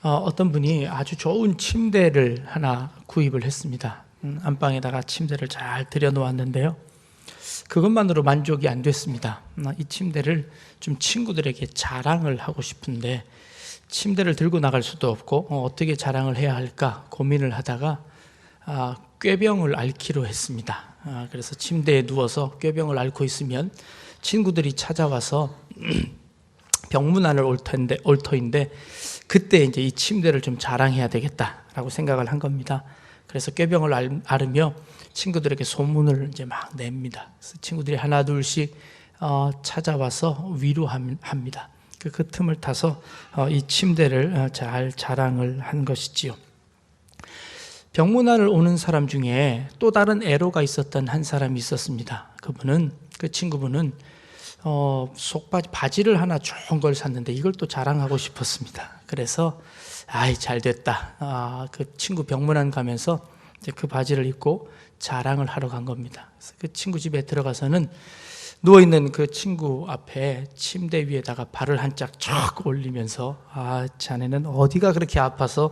어떤 분이 아주 좋은 침대를 하나 구입을 했습니다. 안방에다가 침대를 잘 들여놓았는데요. 그것만으로 만족이 안 됐습니다. 이 침대를 좀 친구들에게 자랑을 하고 싶은데 침대를 들고 나갈 수도 없고 어떻게 자랑을 해야 할까 고민을 하다가 꾀병을 앓기로 했습니다. 그래서 침대에 누워서 꾀병을 앓고 있으면 친구들이 찾아와서 병문안을 올 터인데 그때 이제 이 침대를 좀 자랑해야 되겠다라고 생각을 한 겁니다. 그래서 꾀병을 앓으며 친구들에게 소문을 이제 막 냅니다. 그래서 친구들이 하나 둘씩 찾아와서 위로합니다. 그 틈을 타서 이 침대를 잘 자랑을 한 것이지요. 병문안을 오는 사람 중에 또 다른 애로가 있었던 한 사람이 있었습니다. 그 친구분은 속바지 바지를 하나 좋은 걸 샀는데 이걸 또 자랑하고 싶었습니다. 그래서 잘 됐다. 그 친구 병문안 가면서 이제 그 바지를 입고 자랑을 하러 간 겁니다. 그래서 그 친구 집에 들어가서는 누워있는 그 친구 앞에 침대 위에다가 발을 한 짝 쫙 올리면서 자네는 어디가 그렇게 아파서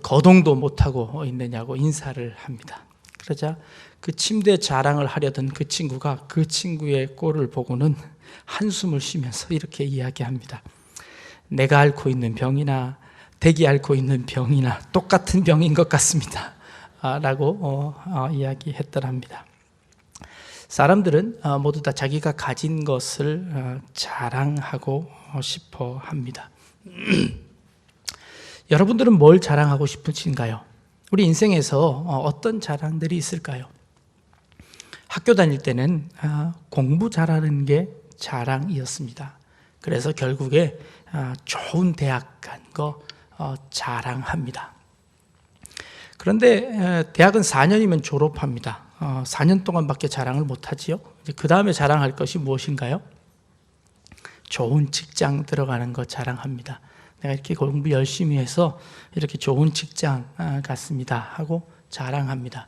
거동도 못하고 있느냐고 인사를 합니다. 그러자 그 침대 자랑을 하려던 그 친구가 그 친구의 꼴을 보고는 한숨을 쉬면서 이렇게 이야기합니다. 내가 앓고 있는 병이나 댁이 앓고 있는 병이나 똑같은 병인 것 같습니다. 라고 이야기했더랍니다. 사람들은 모두 다 자기가 가진 것을 자랑하고 싶어 합니다. 여러분들은 뭘 자랑하고 싶으신가요? 우리 인생에서 어떤 자랑들이 있을까요? 학교 다닐 때는 공부 잘하는 게 자랑이었습니다. 그래서 결국에 좋은 대학 간 거 자랑합니다. 그런데 대학은 4년이면 졸업합니다. 4년 동안밖에 자랑을 못하지요. 그 다음에 자랑할 것이 무엇인가요? 좋은 직장 들어가는 거 자랑합니다. 내가 이렇게 공부 열심히 해서 이렇게 좋은 직장 갔습니다 하고 자랑합니다.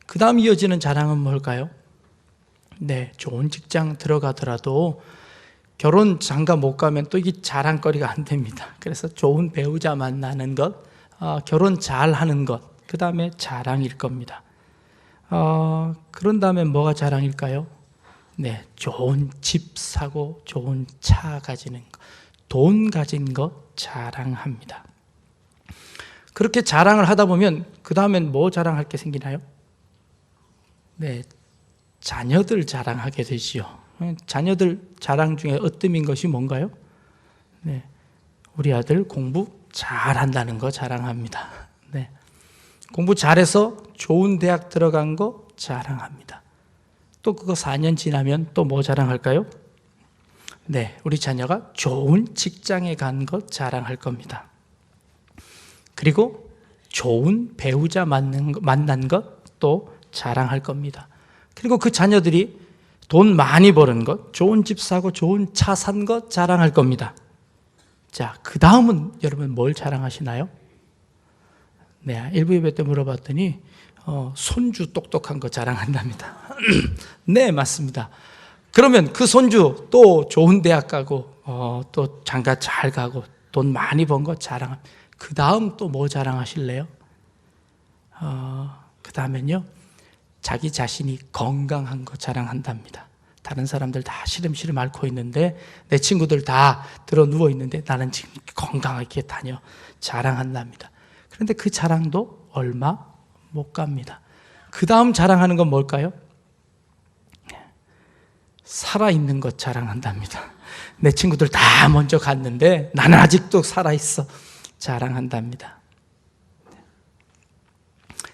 그 다음 이어지는 자랑은 뭘까요? 네, 좋은 직장 들어가더라도 결혼 장가 못 가면 또 이게 자랑거리가 안 됩니다. 그래서 좋은 배우자 만나는 것, 결혼 잘하는 것, 그 다음에 자랑일 겁니다. 그런 다음에 뭐가 자랑일까요? 네, 좋은 집 사고 좋은 차 가지는 것, 돈 가진 것 자랑합니다. 그렇게 자랑을 하다 보면 그 다음엔 뭐 자랑할 게 생기나요? 네, 자녀들 자랑하게 되지요. 자녀들 자랑 중에 으뜸인 것이 뭔가요? 네, 우리 아들 공부 잘한다는 거 자랑합니다. 네, 공부 잘해서 좋은 대학 들어간 거 자랑합니다. 또 그거 4년 지나면 또 뭐 자랑할까요? 네, 우리 자녀가 좋은 직장에 간 것 자랑할 겁니다. 그리고 좋은 배우자 만난 것 또 자랑할 겁니다. 그리고 그 자녀들이 돈 많이 버는 것, 좋은 집 사고 좋은 차 산 것 자랑할 겁니다. 자, 그 다음은 여러분 뭘 자랑하시나요? 네, 일부 예배 때 물어봤더니 손주 똑똑한 거 자랑한답니다. 네, 맞습니다. 그러면 그 손주 또 좋은 대학 가고 또 장가 잘 가고 돈 많이 번 거 자랑합니다. 그 다음 또 뭐 자랑하실래요? 그 다음엔요, 자기 자신이 건강한 거 자랑한답니다. 다른 사람들 다 시름시름 앓고 있는데 내 친구들 다 들어 누워 있는데 나는 지금 건강하게 다녀 자랑한답니다. 그런데 그 자랑도 얼마 못 갑니다. 그 다음 자랑하는 건 뭘까요? 살아있는 것 자랑한답니다. 내 친구들 다 먼저 갔는데 나는 아직도 살아있어 자랑한답니다.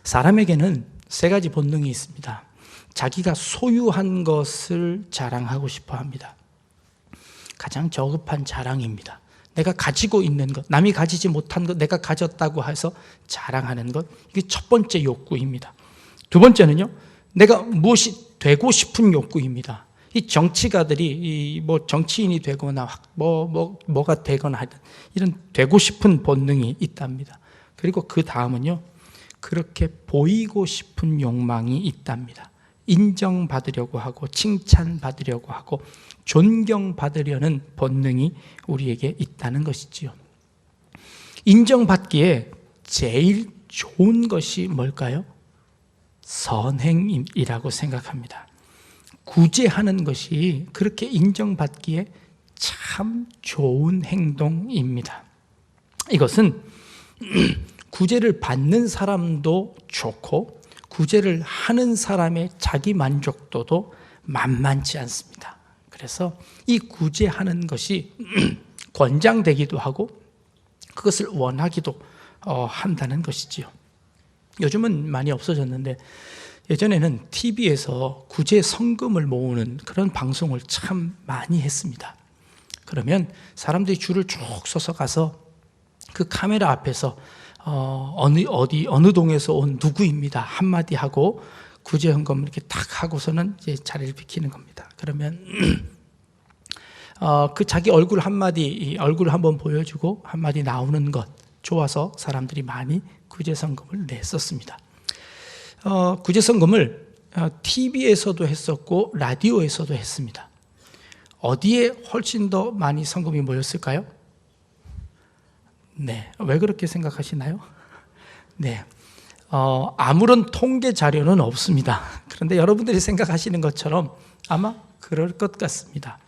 사람에게는 3가지 본능이 있습니다. 자기가 소유한 것을 자랑하고 싶어 합니다. 가장 저급한 자랑입니다. 내가 가지고 있는 것, 남이 가지지 못한 것 내가 가졌다고 해서 자랑하는 것, 이게 첫 번째 욕구입니다. 두 번째는요, 내가 무엇이 되고 싶은 욕구입니다. 이 정치가들이 뭐 정치인이 되거나 뭐가 되거나 하든 이런 되고 싶은 본능이 있답니다. 그리고 그 다음은요, 그렇게 보이고 싶은 욕망이 있답니다. 인정받으려고 하고 칭찬받으려고 하고 존경받으려는 본능이 우리에게 있다는 것이지요. 인정받기에 제일 좋은 것이 뭘까요? 선행이라고 생각합니다. 구제하는 것이 그렇게 인정받기에 참 좋은 행동입니다. 이것은 구제를 받는 사람도 좋고 구제를 하는 사람의 자기 만족도도 만만치 않습니다. 그래서 이 구제하는 것이 권장되기도 하고 그것을 원하기도 한다는 것이지요. 요즘은 많이 없어졌는데 예전에는 TV에서 구제 성금을 모으는 그런 방송을 참 많이 했습니다. 그러면 사람들이 줄을 쭉 서서 가서 그 카메라 앞에서 어느 동에서 온 누구입니다 한마디 하고 구제 헌금 이렇게 딱 하고서는 이제 자리를 비키는 겁니다. 그러면 그 자기 얼굴 한마디, 얼굴을 한번 보여주고 한마디 나오는 것 좋아서 사람들이 많이 구제성금을 냈었습니다. 구제성금을 TV에서도 했었고 라디오에서도 했습니다. 어디에 훨씬 더 많이 성금이 모였을까요? 네, 왜 그렇게 생각하시나요? 네, 아무런 통계 자료는 없습니다. 그런데 여러분들이 생각하시는 것처럼 아마 그럴 것 같습니다.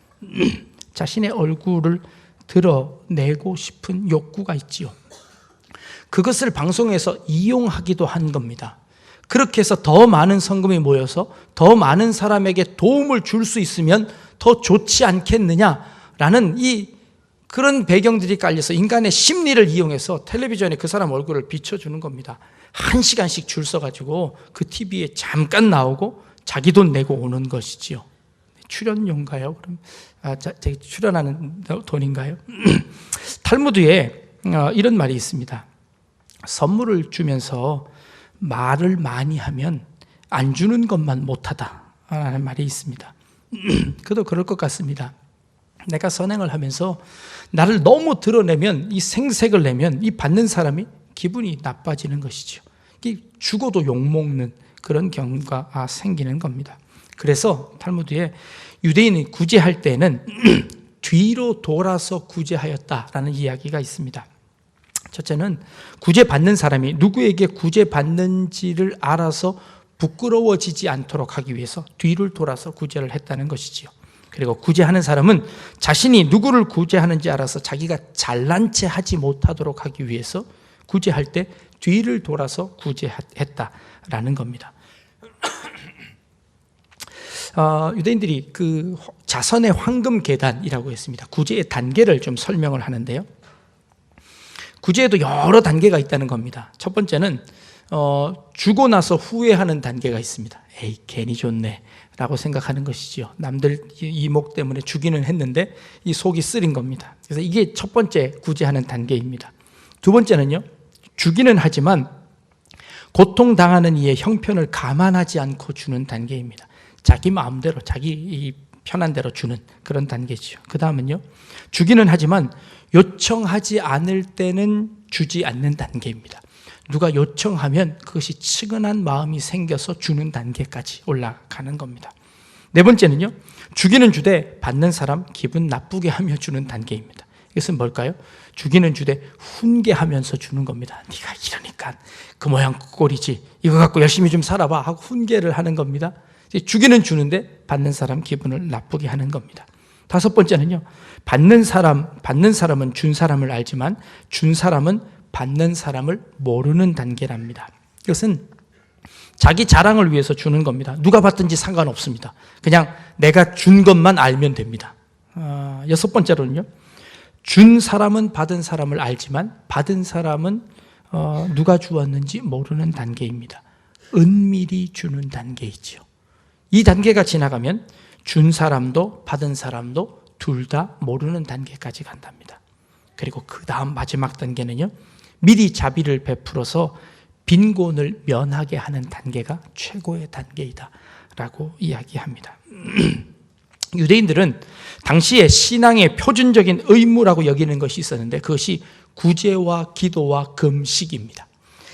자신의 얼굴을 드러내고 싶은 욕구가 있지요. 그것을 방송에서 이용하기도 한 겁니다. 그렇게 해서 더 많은 성금이 모여서 더 많은 사람에게 도움을 줄 수 있으면 더 좋지 않겠느냐라는 그런 배경들이 깔려서 인간의 심리를 이용해서 텔레비전에 그 사람 얼굴을 비춰주는 겁니다. 1시간씩 줄 서가지고 그 TV에 잠깐 나오고 자기 돈 내고 오는 것이지요. 출연료인가요? 그럼 출연하는 돈인가요? 탈무드에 이런 말이 있습니다. 선물을 주면서 말을 많이 하면 안 주는 것만 못하다라는 말이 있습니다. 그도 그럴 것 같습니다. 내가 선행을 하면서 나를 너무 드러내면, 이 생색을 내면 이 받는 사람이 기분이 나빠지는 것이죠. 죽어도 욕먹는 그런 경우가 생기는 겁니다. 그래서 탈무드에 유대인이 구제할 때는 뒤로 돌아서 구제하였다라는 이야기가 있습니다. 첫째는 구제받는 사람이 누구에게 구제받는지를 알아서 부끄러워지지 않도록 하기 위해서 뒤를 돌아서 구제를 했다는 것이지요. 그리고 구제하는 사람은 자신이 누구를 구제하는지 알아서 자기가 잘난 체 하지 못하도록 하기 위해서 구제할 때 뒤를 돌아서 구제했다라는 겁니다. 유대인들이 그 자선의 황금 계단이라고 했습니다. 구제의 단계를 좀 설명을 하는데요. 구제에도 여러 단계가 있다는 겁니다. 첫 번째는 주고 나서 후회하는 단계가 있습니다. 에이, 괜히 줬네 라고 생각하는 것이죠. 남들 이목 때문에 주기는 했는데 이 속이 쓰린 겁니다. 그래서 이게 첫 번째 구제하는 단계입니다. 두 번째는요, 주기는 하지만 고통당하는 이의 형편을 감안하지 않고 주는 단계입니다. 자기 마음대로, 자기 편한 대로 주는 그런 단계죠. 그 다음은요, 주기는 하지만 요청하지 않을 때는 주지 않는 단계입니다. 누가 요청하면 그것이 측은한 마음이 생겨서 주는 단계까지 올라가는 겁니다. 네 번째는요, 주기는 주되 받는 사람 기분 나쁘게 하며 주는 단계입니다. 이것은 뭘까요? 주기는 주되 훈계하면서 주는 겁니다. 네가 이러니까 그 모양 그 꼴이지, 이거 갖고 열심히 좀 살아봐 하고 훈계를 하는 겁니다. 주기는 주는데 받는 사람 기분을 나쁘게 하는 겁니다. 다섯 번째는요, 받는 사람은 준 사람을 알지만 준 사람은 받는 사람을 모르는 단계랍니다. 이것은 자기 자랑을 위해서 주는 겁니다. 누가 받든지 상관없습니다. 그냥 내가 준 것만 알면 됩니다. 여섯 번째로는요, 준 사람은 받은 사람을 알지만 받은 사람은 누가 주었는지 모르는 단계입니다. 은밀히 주는 단계이지요. 이 단계가 지나가면 준 사람도 받은 사람도 둘 다 모르는 단계까지 간답니다. 그리고 그 다음 마지막 단계는요, 미리 자비를 베풀어서 빈곤을 면하게 하는 단계가 최고의 단계이다 라고 이야기합니다. 유대인들은 당시에 신앙의 표준적인 의무라고 여기는 것이 있었는데 그것이 구제와 기도와 금식입니다.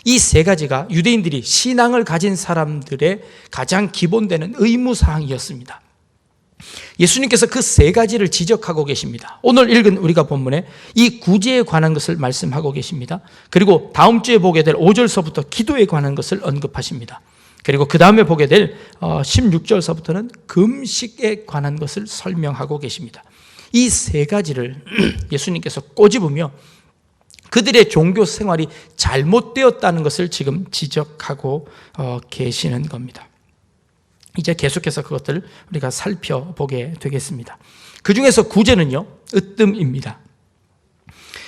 이 세 가지가 유대인들이 신앙을 가진 사람들의 가장 기본되는 의무사항이었습니다. 예수님께서 그 세 가지를 지적하고 계십니다. 오늘 읽은 우리가 본문에 이 구제에 관한 것을 말씀하고 계십니다. 그리고 다음 주에 보게 될 5절서부터 기도에 관한 것을 언급하십니다. 그리고 그 다음에 보게 될 16절서부터는 금식에 관한 것을 설명하고 계십니다. 이 세 가지를 예수님께서 꼬집으며 그들의 종교 생활이 잘못되었다는 것을 지금 지적하고 계시는 겁니다. 이제 계속해서 그것들을 우리가 살펴보게 되겠습니다. 그 중에서 구제는요, 으뜸입니다.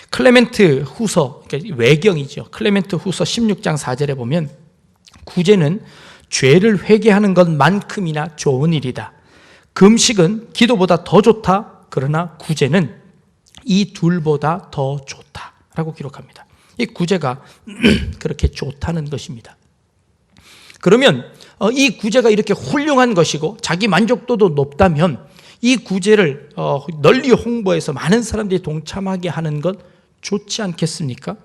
클레멘트 후서, 그러니까 외경이죠. 클레멘트 후서 16장 4절에 보면 구제는 죄를 회개하는 것만큼이나 좋은 일이다. 금식은 기도보다 더 좋다. 그러나 구제는 이 둘보다 더 좋다라고 기록합니다. 이 구제가 그렇게 좋다는 것입니다. 그러면 이 구제가 이렇게 훌륭한 것이고 자기 만족도도 높다면 이 구제를 널리 홍보해서 많은 사람들이 동참하게 하는 것 좋지 않겠습니까?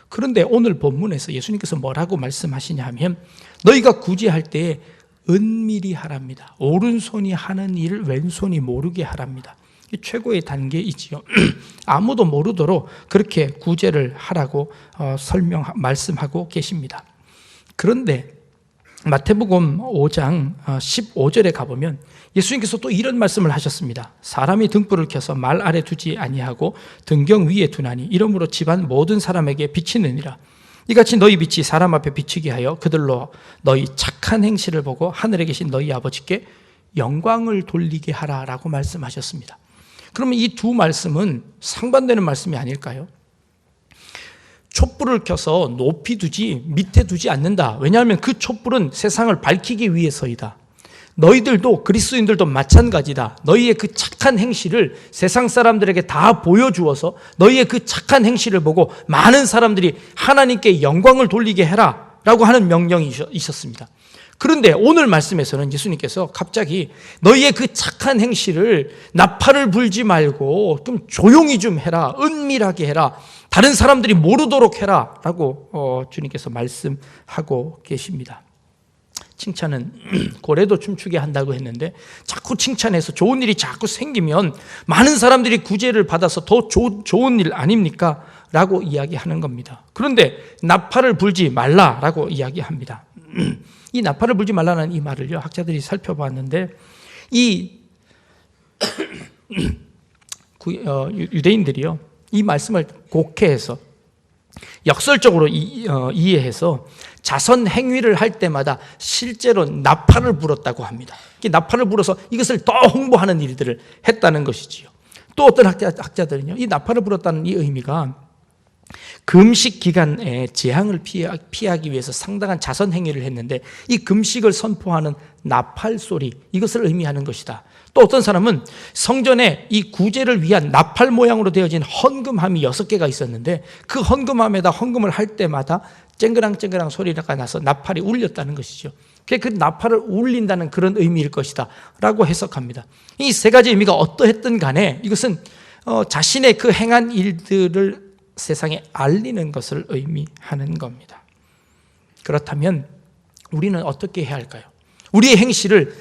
그런데 오늘 본문에서 예수님께서 뭐라고 말씀하시냐 하면 너희가 구제할 때에 은밀히 하랍니다. 오른손이 하는 일을 왼손이 모르게 하랍니다. 이 최고의 단계이지요. 아무도 모르도록 그렇게 구제를 하라고 말씀하고 계십니다. 그런데 마태복음 5장 15절에 가보면 예수님께서 또 이런 말씀을 하셨습니다. 사람이 등불을 켜서 말 아래 두지 아니하고 등경 위에 두나니 이러므로 집안 모든 사람에게 비치느니라. 이같이 너희 빛이 사람 앞에 비치게 하여 그들로 너희 착한 행실을 보고 하늘에 계신 너희 아버지께 영광을 돌리게 하라라고 말씀하셨습니다. 그러면 이 두 말씀은 상반되는 말씀이 아닐까요? 촛불을 켜서 높이 두지 밑에 두지 않는다. 왜냐하면 그 촛불은 세상을 밝히기 위해서이다. 너희들도 그리스도인들도 마찬가지다. 너희의 그 착한 행실을 세상 사람들에게 다 보여주어서 너희의 그 착한 행실을 보고 많은 사람들이 하나님께 영광을 돌리게 해라 라고 하는 명령이 있었습니다. 그런데 오늘 말씀에서는 예수님께서 갑자기 너희의 그 착한 행실을 나팔을 불지 말고 좀 조용히 좀 해라. 은밀하게 해라. 다른 사람들이 모르도록 해라 라고 주님께서 말씀하고 계십니다. 칭찬은 고래도 춤추게 한다고 했는데 자꾸 칭찬해서 좋은 일이 자꾸 생기면 많은 사람들이 구제를 받아서 더 좋은 일 아닙니까? 라고 이야기하는 겁니다. 그런데 나팔을 불지 말라라고 이야기합니다. 이 나팔을 불지 말라는 이 말을요, 학자들이 살펴봤는데 이 유대인들이요, 이 말씀을 곡해해서 역설적으로 이해해서 자선 행위를 할 때마다 실제로 나팔을 불었다고 합니다. 나팔을 불어서 이것을 더 홍보하는 일들을 했다는 것이지요. 또 어떤 학자들은요, 이 나팔을 불었다는 이 의미가 금식 기간에 재앙을 피하기 위해서 상당한 자선 행위를 했는데 이 금식을 선포하는 나팔 소리, 이것을 의미하는 것이다. 또 어떤 사람은 성전에 이 구제를 위한 나팔 모양으로 되어진 헌금함이 6개가 있었는데 그 헌금함에다 헌금을 할 때마다 쨍그랑쨍그랑 소리가 나서 나팔이 울렸다는 것이죠. 그 나팔을 울린다는 그런 의미일 것이다 라고 해석합니다. 이 세 가지 의미가 어떠했든 간에 이것은 자신의 그 행한 일들을 세상에 알리는 것을 의미하는 겁니다. 그렇다면 우리는 어떻게 해야 할까요? 우리의 행실을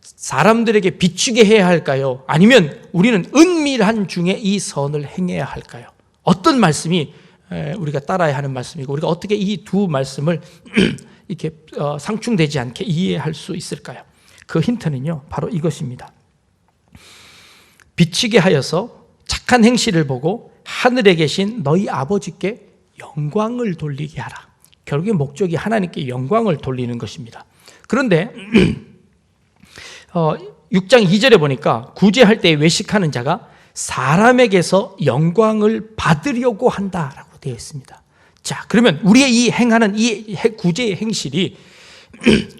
사람들에게 비추게 해야 할까요? 아니면 우리는 은밀한 중에 이 선을 행해야 할까요? 어떤 말씀이 우리가 따라야 하는 말씀이고 우리가 어떻게 이 두 말씀을 이렇게 상충되지 않게 이해할 수 있을까요? 그 힌트는요, 바로 이것입니다. 비치게 하여서 착한 행실을 보고 하늘에 계신 너희 아버지께 영광을 돌리게 하라. 결국에 목적이 하나님께 영광을 돌리는 것입니다. 그런데 6장 2절에 보니까 구제할 때 외식하는 자가 사람에게서 영광을 받으려고 한다라고 되어 있습니다. 자, 그러면 우리의 이 행하는 이 구제의 행실이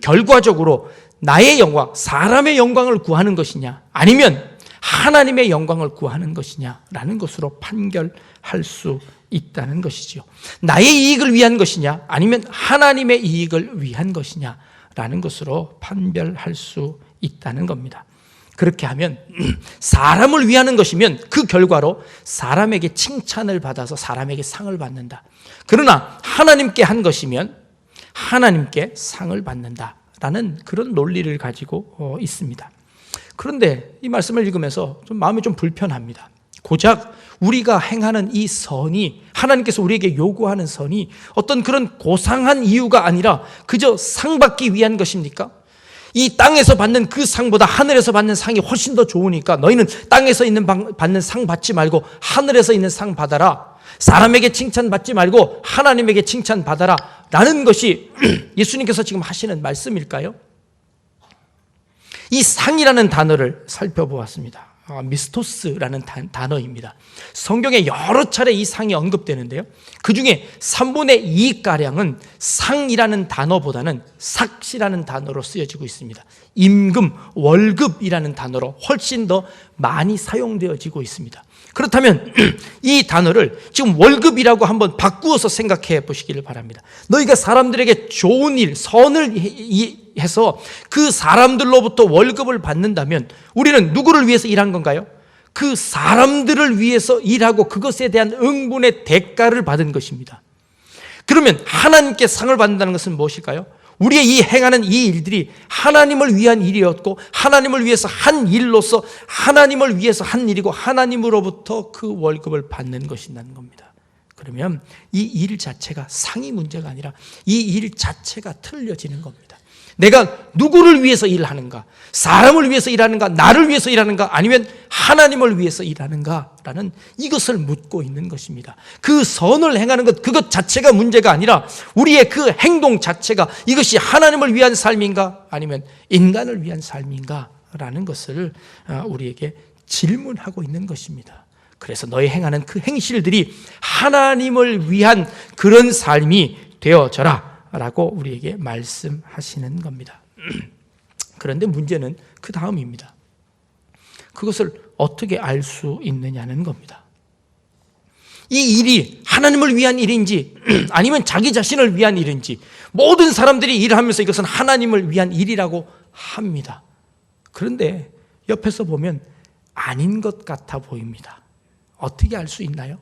결과적으로 나의 영광, 사람의 영광을 구하는 것이냐, 아니면 하나님의 영광을 구하는 것이냐라는 것으로 판결할 수 있다는 것이죠. 나의 이익을 위한 것이냐, 아니면 하나님의 이익을 위한 것이냐라는 것으로 판별할 수 있다는 겁니다. 그렇게 하면 사람을 위하는 것이면 그 결과로 사람에게 칭찬을 받아서 사람에게 상을 받는다. 그러나 하나님께 한 것이면 하나님께 상을 받는다라는 그런 논리를 가지고 있습니다. 그런데 이 말씀을 읽으면서 좀 마음이 좀 불편합니다. 고작 우리가 행하는 이 선이, 하나님께서 우리에게 요구하는 선이 어떤 그런 고상한 이유가 아니라 그저 상 받기 위한 것입니까? 이 땅에서 받는 그 상보다 하늘에서 받는 상이 훨씬 더 좋으니까 너희는 땅에서 받는 상 받지 말고 하늘에서 있는 상 받아라. 사람에게 칭찬받지 말고 하나님에게 칭찬받아라 라는 것이 예수님께서 지금 하시는 말씀일까요? 이 상이라는 단어를 살펴보았습니다. 미스토스라는 단어입니다. 성경에 여러 차례 이 상이 언급되는데요, 그 중에 3분의 2가량은 상이라는 단어보다는 삭시라는 단어로 쓰여지고 있습니다. 임금, 월급이라는 단어로 훨씬 더 많이 사용되어지고 있습니다. 그렇다면 이 단어를 지금 월급이라고 한번 바꾸어서 생각해 보시기를 바랍니다. 너희가 사람들에게 좋은 일, 선을 해서 그 사람들로부터 월급을 받는다면 우리는 누구를 위해서 일한 건가요? 그 사람들을 위해서 일하고 그것에 대한 응분의 대가를 받은 것입니다. 그러면 하나님께 상을 받는다는 것은 무엇일까요? 우리의 이 행하는 이 일들이 하나님을 위한 일이었고 하나님을 위해서 한 일로서 하나님을 위해서 한 일이고 하나님으로부터 그 월급을 받는 것이라는 겁니다. 그러면 이 일 자체가 상이 문제가 아니라 이 일 자체가 틀려지는 겁니다. 내가 누구를 위해서 일하는가? 사람을 위해서 일하는가? 나를 위해서 일하는가? 아니면 하나님을 위해서 일하는가라는 이것을 묻고 있는 것입니다. 그 선을 행하는 것, 그것 자체가 문제가 아니라 우리의 그 행동 자체가 이것이 하나님을 위한 삶인가? 아니면 인간을 위한 삶인가? 라는 것을 우리에게 질문하고 있는 것입니다. 그래서 너희 행하는 그 행실들이 하나님을 위한 그런 삶이 되어져라 라고 우리에게 말씀하시는 겁니다. 그런데 문제는 그 다음입니다. 그것을 어떻게 알 수 있느냐는 겁니다. 이 일이 하나님을 위한 일인지 아니면 자기 자신을 위한 일인지, 모든 사람들이 일하면서 이것은 하나님을 위한 일이라고 합니다. 그런데 옆에서 보면 아닌 것 같아 보입니다. 어떻게 알 수 있나요?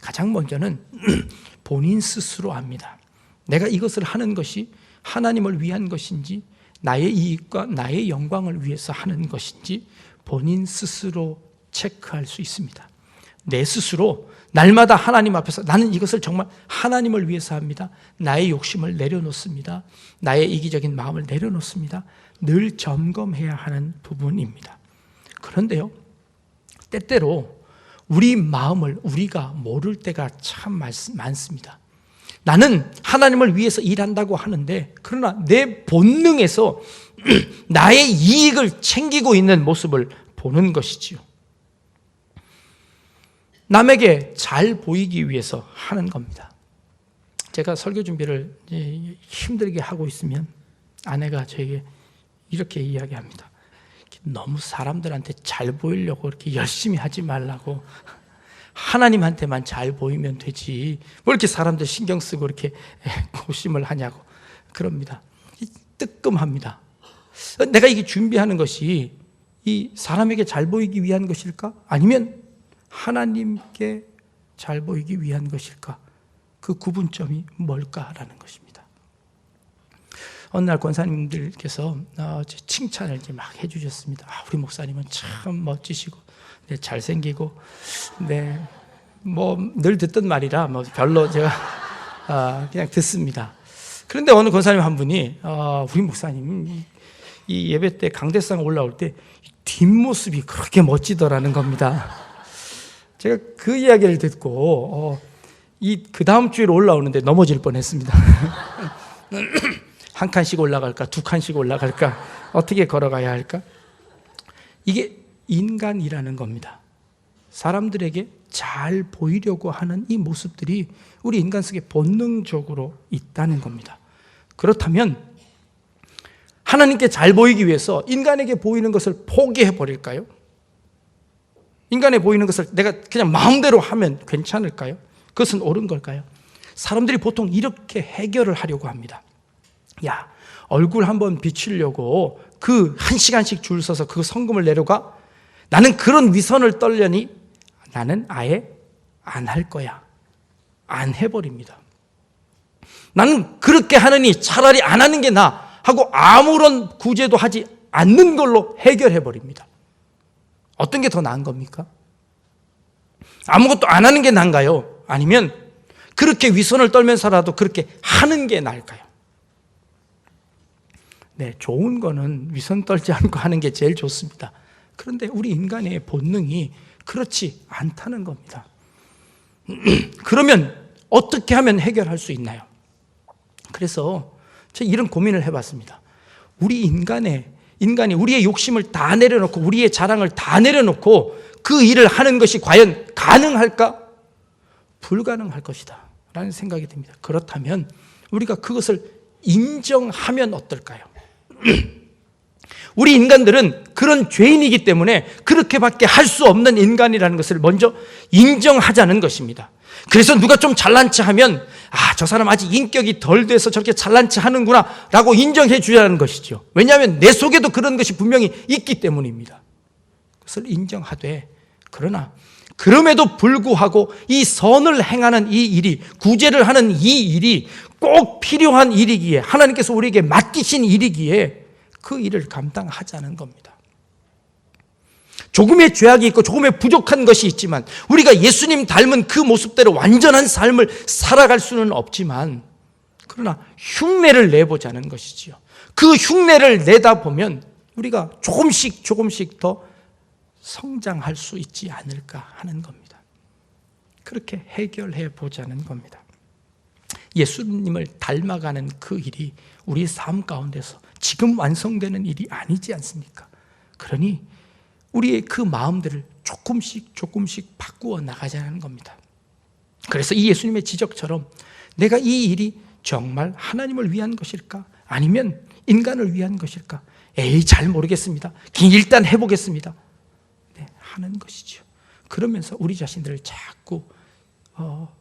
가장 먼저는 본인 스스로 압니다. 내가 이것을 하는 것이 하나님을 위한 것인지 나의 이익과 나의 영광을 위해서 하는 것인지 본인 스스로 체크할 수 있습니다. 내 스스로 날마다 하나님 앞에서 나는 이것을 정말 하나님을 위해서 합니다. 나의 욕심을 내려놓습니다. 나의 이기적인 마음을 내려놓습니다. 늘 점검해야 하는 부분입니다. 그런데요, 때때로 우리 마음을 우리가 모를 때가 참 많습니다. 나는 하나님을 위해서 일한다고 하는데 그러나 내 본능에서 나의 이익을 챙기고 있는 모습을 보는 것이지요. 남에게 잘 보이기 위해서 하는 겁니다. 제가 설교 준비를 힘들게 하고 있으면 아내가 저에게 이렇게 이야기합니다. 너무 사람들한테 잘 보이려고 이렇게 열심히 하지 말라고. 하나님한테만 잘 보이면 되지 뭐 이렇게 사람들 신경 쓰고 이렇게 고심을 하냐고 그럽니다. 뜨끔합니다. 내가 이게 준비하는 것이 이 사람에게 잘 보이기 위한 것일까? 아니면 하나님께 잘 보이기 위한 것일까? 그 구분점이 뭘까라는 것입니다. 어느 날 권사님들께서 칭찬을 막 해주셨습니다. 우리 목사님은 참 멋지시고 잘생기고, 뭐 늘 듣던 말이라 뭐 별로 제가 그냥 듣습니다. 그런데 어느 권사님 한 분이 우리 목사님 이 예배 때 강대상 올라올 때 뒷모습이 그렇게 멋지더라는 겁니다. 제가 그 이야기를 듣고 그 다음 주에 올라오는데 넘어질 뻔했습니다. 한 칸씩 올라갈까, 두 칸씩 올라갈까, 어떻게 걸어가야 할까? 이게 인간이라는 겁니다. 사람들에게 잘 보이려고 하는 이 모습들이 우리 인간 속에 본능적으로 있다는 겁니다. 그렇다면 하나님께 잘 보이기 위해서 인간에게 보이는 것을 포기해 버릴까요? 인간에 보이는 것을 내가 그냥 마음대로 하면 괜찮을까요? 그것은 옳은 걸까요? 사람들이 보통 이렇게 해결을 하려고 합니다. 야, 얼굴 한번 비추려고 그 1시간씩 줄 서서 그 성금을 내려가? 나는 그런 위선을 떨려니 나는 아예 안 할 거야. 안 해버립니다. 나는 그렇게 하느니 차라리 안 하는 게 나아 하고 아무런 구제도 하지 않는 걸로 해결해 버립니다. 어떤 게 더 나은 겁니까? 아무것도 안 하는 게 나은가요? 아니면 그렇게 위선을 떨면서라도 그렇게 하는 게 나을까요? 네, 좋은 거는 위선 떨지 않고 하는 게 제일 좋습니다. 그런데 우리 인간의 본능이 그렇지 않다는 겁니다. 그러면 어떻게 하면 해결할 수 있나요? 그래서 제가 이런 고민을 해봤습니다. 우리 인간이 우리의 욕심을 다 내려놓고 우리의 자랑을 다 내려놓고 그 일을 하는 것이 과연 가능할까? 불가능할 것이다 라는 생각이 듭니다. 그렇다면 우리가 그것을 인정하면 어떨까요? 우리 인간들은 그런 죄인이기 때문에 그렇게밖에 할 수 없는 인간이라는 것을 먼저 인정하자는 것입니다. 그래서 누가 좀 잘난 체 하면 저 사람 아직 인격이 덜 돼서 저렇게 잘난 체 하는구나 라고 인정해 주자는 것이죠. 왜냐하면 내 속에도 그런 것이 분명히 있기 때문입니다. 그것을 인정하되, 그러나 그럼에도 불구하고 이 선을 행하는 이 일이, 구제를 하는 이 일이 꼭 필요한 일이기에, 하나님께서 우리에게 맡기신 일이기에 그 일을 감당하자는 겁니다. 조금의 죄악이 있고 조금의 부족한 것이 있지만 우리가 예수님 닮은 그 모습대로 완전한 삶을 살아갈 수는 없지만, 그러나 흉내를 내보자는 것이지요. 그 흉내를 내다 보면 우리가 조금씩 더 성장할 수 있지 않을까 하는 겁니다. 그렇게 해결해 보자는 겁니다. 예수님을 닮아가는 그 일이 우리 삶 가운데서 지금 완성되는 일이 아니지 않습니까? 그러니 우리의 그 마음들을 조금씩 바꾸어 나가자는 겁니다. 그래서 이 예수님의 지적처럼 내가 이 일이 정말 하나님을 위한 것일까? 아니면 인간을 위한 것일까? 잘 모르겠습니다. 일단 해보겠습니다. 네, 하는 것이죠. 그러면서 우리 자신들을 자꾸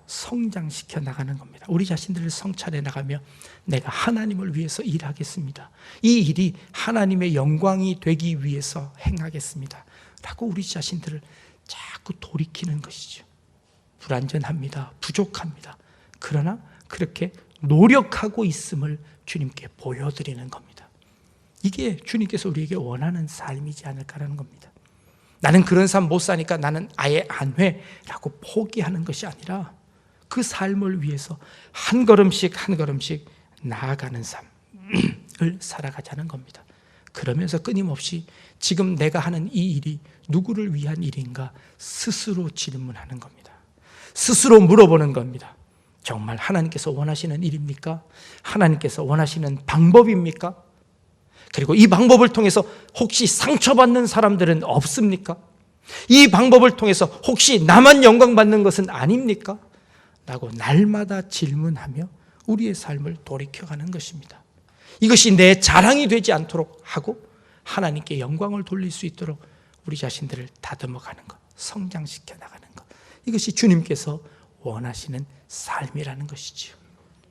성장시켜 나가는 겁니다. 우리 자신들을 성찰해 나가며 내가 하나님을 위해서 일하겠습니다. 이 일이 하나님의 영광이 되기 위해서 행하겠습니다 라고 우리 자신들을 자꾸 돌이키는 것이죠. 불완전합니다. 부족합니다. 그러나 그렇게 노력하고 있음을 주님께 보여드리는 겁니다. 이게 주님께서 우리에게 원하는 삶이지 않을까라는 겁니다. 나는 그런 삶 못 사니까 나는 아예 안 해 라고 포기하는 것이 아니라 그 삶을 위해서 한 걸음씩 나아가는 삶을 살아가자는 겁니다. 그러면서 끊임없이 지금 내가 하는 이 일이 누구를 위한 일인가 스스로 질문하는 겁니다. 스스로 물어보는 겁니다. 정말 하나님께서 원하시는 일입니까? 하나님께서 원하시는 방법입니까? 그리고 이 방법을 통해서 혹시 상처받는 사람들은 없습니까? 이 방법을 통해서 혹시 나만 영광받는 것은 아닙니까? 라고 날마다 질문하며 우리의 삶을 돌이켜가는 것입니다. 이것이 내 자랑이 되지 않도록 하고 하나님께 영광을 돌릴 수 있도록 우리 자신들을 다듬어가는 것, 성장시켜 나가는 것, 이것이 주님께서 원하시는 삶이라는 것이지요.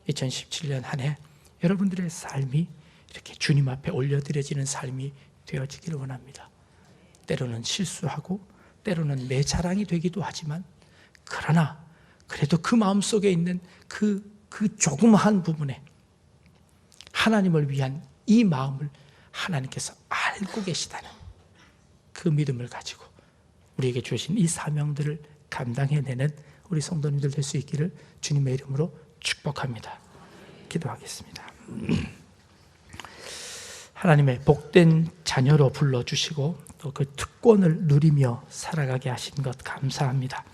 2017년 한 해 여러분들의 삶이 이렇게 주님 앞에 올려드려지는 삶이 되어지기를 원합니다. 때로는 실수하고 때로는 내 자랑이 되기도 하지만, 그러나 그래도 그 마음속에 있는 그 조그마한 부분에 하나님을 위한 이 마음을 하나님께서 알고 계시다는 그 믿음을 가지고 우리에게 주신 이 사명들을 감당해내는 우리 성도님들 될 수 있기를 주님의 이름으로 축복합니다. 기도하겠습니다. 하나님의 복된 자녀로 불러주시고 또 그 특권을 누리며 살아가게 하신 것 감사합니다.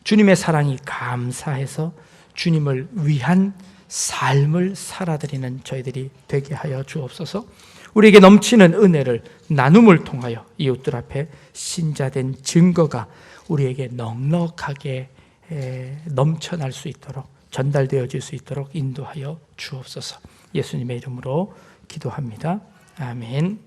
주님의 사랑이 감사해서 주님을 위한 삶을 살아드리는 저희들이 되게 하여 주옵소서. 우리에게 넘치는 은혜를 나눔을 통하여 이웃들 앞에 신자된 증거가 우리에게 넉넉하게 넘쳐날 수 있도록, 전달되어질 수 있도록 인도하여 주옵소서. 예수님의 이름으로 기도합니다. 아멘.